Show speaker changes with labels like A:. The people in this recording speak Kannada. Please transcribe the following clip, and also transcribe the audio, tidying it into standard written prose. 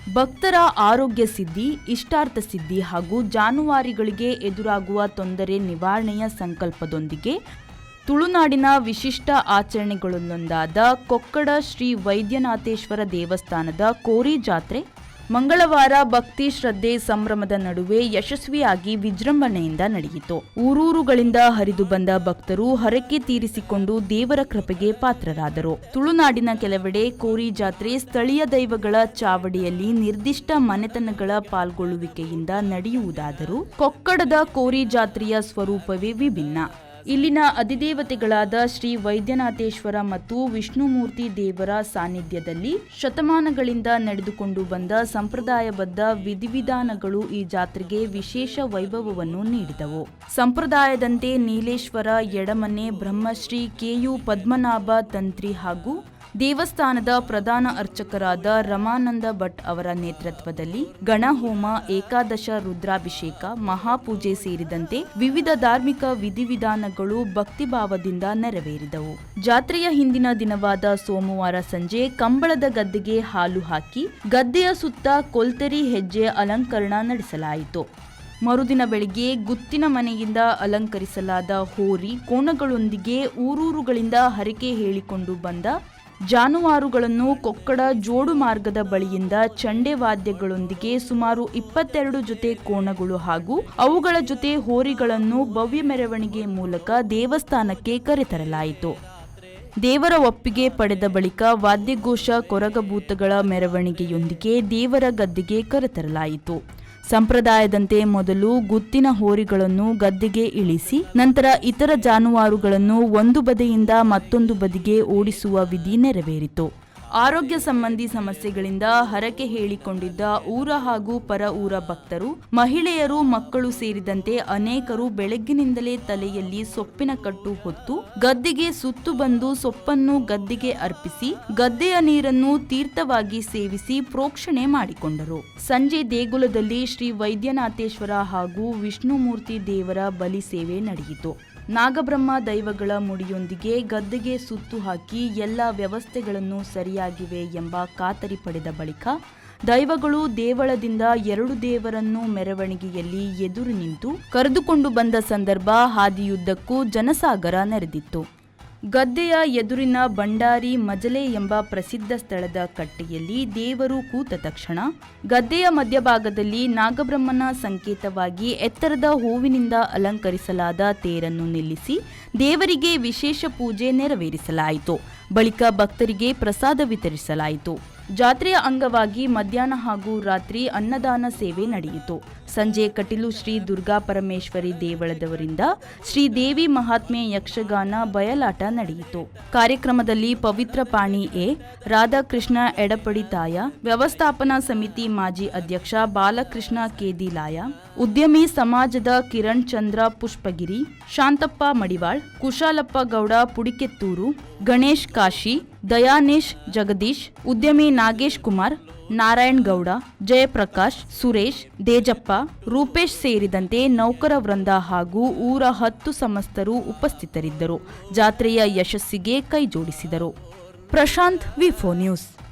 A: ಭಕ್ತರ ಆರೋಗ್ಯ ಸಿದ್ಧಿ, ಇಷ್ಟಾರ್ಥ ಸಿದ್ಧಿ ಹಾಗೂ ಜಾನುವಾರುಗಳಿಗೆ ಎದುರಾಗುವ ತೊಂದರೆ ನಿವಾರಣೆಯ ಸಂಕಲ್ಪದೊಂದಿಗೆ ತುಳುನಾಡಿನ ವಿಶಿಷ್ಟ ಆಚರಣೆಗಳಲ್ಲೊಂದಾದ ಕೊಕ್ಕಡ ಶ್ರೀ ವೈದ್ಯನಾಥೇಶ್ವರ ದೇವಸ್ಥಾನದ ಕೋರಿ ಜಾತ್ರೆ ಮಂಗಳವಾರ ಭಕ್ತಿ ಶ್ರದ್ಧೆ ಸಂಭ್ರಮದ ನಡುವೆ ಯಶಸ್ವಿಯಾಗಿ ವಿಜೃಂಭಣೆಯಿಂದ ನಡೆಯಿತು. ಊರೂರುಗಳಿಂದ ಹರಿದು ಬಂದ ಭಕ್ತರು ಹರಕೆ ತೀರಿಸಿಕೊಂಡು ದೇವರ ಕೃಪೆಗೆ ಪಾತ್ರರಾದರು. ತುಳುನಾಡಿನ ಕೆಲವೆಡೆ ಕೋರಿ ಜಾತ್ರೆ ಸ್ಥಳೀಯ ದೈವಗಳ ಚಾವಡಿಯಲ್ಲಿ ನಿರ್ದಿಷ್ಟ ಮನೆತನಗಳ ಪಾಲ್ಗೊಳ್ಳುವಿಕೆಯಿಂದ ನಡೆಯುವುದಾದರೂ ಕೊಕ್ಕಡದ ಕೋರಿ ಜಾತ್ರೆಯ ಸ್ವರೂಪವೇ ವಿಭಿನ್ನ. ಇಲ್ಲಿನ ಅಧಿದೇವತೆಗಳಾದ ಶ್ರೀ ವೈದ್ಯನಾಥೇಶ್ವರ ಮತ್ತು ವಿಷ್ಣುಮೂರ್ತಿ ದೇವರ ಸಾನ್ನಿಧ್ಯದಲ್ಲಿ ಶತಮಾನಗಳಿಂದ ನಡೆದುಕೊಂಡು ಬಂದ ಸಂಪ್ರದಾಯಬದ್ಧ ವಿಧಿವಿಧಾನಗಳು ಈ ಜಾತ್ರೆಗೆ ವಿಶೇಷ ವೈಭವವನ್ನು ನೀಡಿದವು. ಸಂಪ್ರದಾಯದಂತೆ ನೀಲೇಶ್ವರ ಎಡಮನೆ ಬ್ರಹ್ಮಶ್ರೀ ಕೆ.ಯು. ಪದ್ಮನಾಭ ತಂತ್ರಿ ಹಾಗೂ ದೇವಸ್ಥಾನದ ಪ್ರಧಾನ ಅರ್ಚಕರಾದ ರಮಾನಂದ ಭಟ್ ಅವರ ನೇತೃತ್ವದಲ್ಲಿ ಗಣಹೋಮ, ಏಕಾದಶ ರುದ್ರಾಭಿಷೇಕ, ಮಹಾಪೂಜೆ ಸೇರಿದಂತೆ ವಿವಿಧ ಧಾರ್ಮಿಕ ವಿಧಿವಿಧಾನಗಳು ಭಕ್ತಿಭಾವದಿಂದ ನೆರವೇರಿದವು. ಜಾತ್ರೆಯ ಹಿಂದಿನ ದಿನವಾದ ಸೋಮವಾರ ಸಂಜೆ ಕಂಬಳದ ಗದ್ದೆಗೆ ಹಾಲು ಹಾಕಿ ಗದ್ದೆಯ ಸುತ್ತ ಕೊಲ್ತೆರಿ ಹೆಜ್ಜೆ ಅಲಂಕರಣ ನಡೆಸಲಾಯಿತು. ಮರುದಿನ ಬೆಳಿಗ್ಗೆ ಗುತ್ತಿನ ಮನೆಯಿಂದ ಅಲಂಕರಿಸಲಾದ ಹೋರಿ ಕೋಣಗಳೊಂದಿಗೆ ಊರೂರುಗಳಿಂದ ಹರಕೆ ಹೇಳಿಕೊಂಡು ಬಂದ ಜಾನುವಾರುಗಳನ್ನು ಕೊಕ್ಕಡ ಜೋಡು ಮಾರ್ಗದ ಬಳಿಯಿಂದ ಚಂಡೆ ವಾದ್ಯಗಳೊಂದಿಗೆ ಸುಮಾರು 22 ಜೊತೆ ಕೋಣಗಳು ಹಾಗೂ ಅವುಗಳ ಜೊತೆ ಹೋರಿಗಳನ್ನು ಭವ್ಯ ಮೆರವಣಿಗೆ ಮೂಲಕ ದೇವಸ್ಥಾನಕ್ಕೆ ಕರೆತರಲಾಯಿತು. ದೇವರ ಒಪ್ಪಿಗೆ ಪಡೆದ ಬಳಿಕ ವಾದ್ಯಘೋಷ, ಕೊರಗಭೂತಗಳ ಮೆರವಣಿಗೆಯೊಂದಿಗೆ ದೇವರ ಗದ್ದೆಗೆ ಕರೆತರಲಾಯಿತು. ಸಂಪ್ರದಾಯದಂತೆ ಮೊದಲು ಗುತ್ತಿನ ಹೋರಿಗಳನ್ನು ಗದ್ದೆಗೆ ಇಳಿಸಿ ನಂತರ ಇತರ ಜಾನುವಾರುಗಳನ್ನು ಒಂದು ಬದಿಯಿಂದ ಮತ್ತೊಂದು ಬದಿಗೆ ಓಡಿಸುವ ವಿಧಿ ನೆರವೇರಿತು. ಆರೋಗ್ಯ ಸಂಬಂಧಿ ಸಮಸ್ಯೆಗಳಿಂದ ಹರಕೆ ಹೇಳಿಕೊಂಡಿದ್ದ ಊರ ಹಾಗೂ ಪರ ಊರ ಭಕ್ತರು, ಮಹಿಳೆಯರು, ಮಕ್ಕಳು ಸೇರಿದಂತೆ ಅನೇಕರು ಬೆಳಗ್ಗಿನಿಂದಲೇ ತಲೆಯಲ್ಲಿ ಸೊಪ್ಪಿನ ಕಟ್ಟು ಹೊತ್ತು ಗದ್ದೆಗೆ ಸುತ್ತು ಬಂದು ಸೊಪ್ಪನ್ನು ಗದ್ದೆಗೆ ಅರ್ಪಿಸಿ ಗದ್ದೆಯ ನೀರನ್ನು ತೀರ್ಥವಾಗಿ ಸೇವಿಸಿ ಪ್ರೋಕ್ಷಣೆ ಮಾಡಿಕೊಂಡರು. ಸಂಜೆ ದೇಗುಲದಲ್ಲಿ ಶ್ರೀ ವೈದ್ಯನಾಥೇಶ್ವರ ಹಾಗೂ ವಿಷ್ಣುಮೂರ್ತಿ ದೇವರ ಬಲಿ ಸೇವೆ ನಡೆಯಿತು. ನಾಗಬ್ರಹ್ಮ ದೈವಗಳ ಮುಡಿಯೊಂದಿಗೆ ಗದ್ದೆಗೆ ಸುತ್ತು ಹಾಕಿ ಎಲ್ಲ ವ್ಯವಸ್ಥೆಗಳನ್ನು ಸರಿಯಾಗಿವೆ ಎಂಬ ಖಾತರಿ ಪಡೆದ ಬಳಿಕ ದೈವಗಳು ದೇವಳದಿಂದ 2 ದೇವರನ್ನು ಮೆರವಣಿಗೆಯಲ್ಲಿ ಎದುರು ನಿಂತು ಕರೆದುಕೊಂಡು ಬಂದ ಸಂದರ್ಭ ಹಾದಿಯುದ್ದಕ್ಕೂ ಜನಸಾಗರ ನೆರೆದಿತ್ತು. ಗದ್ದೆಯ ಎದುರಿನ ಭಂಡಾರಿ ಮಜಲೆ ಎಂಬ ಪ್ರಸಿದ್ಧ ಸ್ಥಳದ ಕಟ್ಟೆಯಲ್ಲಿ ದೇವರು ಕೂತ ತಕ್ಷಣ ಗದ್ದೆಯ ಮಧ್ಯಭಾಗದಲ್ಲಿ ನಾಗಬ್ರಹ್ಮನ ಸಂಕೇತವಾಗಿ ಎತ್ತರದ ಹೂವಿನಿಂದ ಅಲಂಕರಿಸಲಾದ ತೇರನ್ನು ನಿಲ್ಲಿಸಿ ದೇವರಿಗೆ ವಿಶೇಷ ಪೂಜೆ ನೆರವೇರಿಸಲಾಯಿತು. ಬಳಿಕ ಭಕ್ತರಿಗೆ ಪ್ರಸಾದ ವಿತರಿಸಲಾಯಿತು. ಜಾತ್ರೆಯ ಅಂಗವಾಗಿ ಮಧ್ಯಾಹ್ನ ಹಾಗೂ ರಾತ್ರಿ ಅನ್ನದಾನ ಸೇವೆ ನಡೆಯಿತು. ಸಂಜೆ ಕಟೀಲು ಶ್ರೀ ದುರ್ಗಾ ಪರಮೇಶ್ವರಿ ದೇವಳದವರಿಂದ ಶ್ರೀದೇವಿ ಮಹಾತ್ಮೆ ಯಕ್ಷಗಾನ ಬಯಲಾಟ ನಡೆಯಿತು. ಕಾರ್ಯಕ್ರಮದಲ್ಲಿ ಪವಿತ್ರ ಪಾಣಿ ಎ, ರಾಧಾಕೃಷ್ಣ ಎಡಪಡಿ ತಾಯ, ವ್ಯವಸ್ಥಾಪನಾ ಸಮಿತಿ ಮಾಜಿ ಅಧ್ಯಕ್ಷ ಬಾಲಕೃಷ್ಣ ಕೇದಿಲಾಯ, ಉದ್ಯಮಿ ಸಮಾಜದ ಕಿರಣ್ ಚಂದ್ರ ಪುಷ್ಪಗಿರಿ, ಶಾಂತಪ್ಪ ಮಡಿವಾಳ್, ಕುಶಾಲಪ್ಪ ಗೌಡ ಪುಡಿಕೆತ್ತೂರು, ಗಣೇಶ್ ಕಾಶಿ, ದಯಾನೇಶ್ ಜಗದೀಶ್, ಉದ್ಯಮಿ ನಾಗೇಶ್ ಕುಮಾರ್, ನಾರಾಯಣ್ ಗೌಡ, ಜಯಪ್ರಕಾಶ್, ಸುರೇಶ್, ದೇಜಪ್ಪ, ರೂಪೇಶ್ ಸೇರಿದಂತೆ ನೌಕರ ವೃಂದ ಹಾಗೂ ಊರ 10 ಸಮಸ್ತರು ಉಪಸ್ಥಿತರಿದ್ದರು. ಜಾತ್ರೆಯ ಯಶಸ್ಸಿಗೆ ಕೈಜೋಡಿಸಿದರು. ಪ್ರಶಾಂತ್, ವಿ4 ನ್ಯೂಸ್.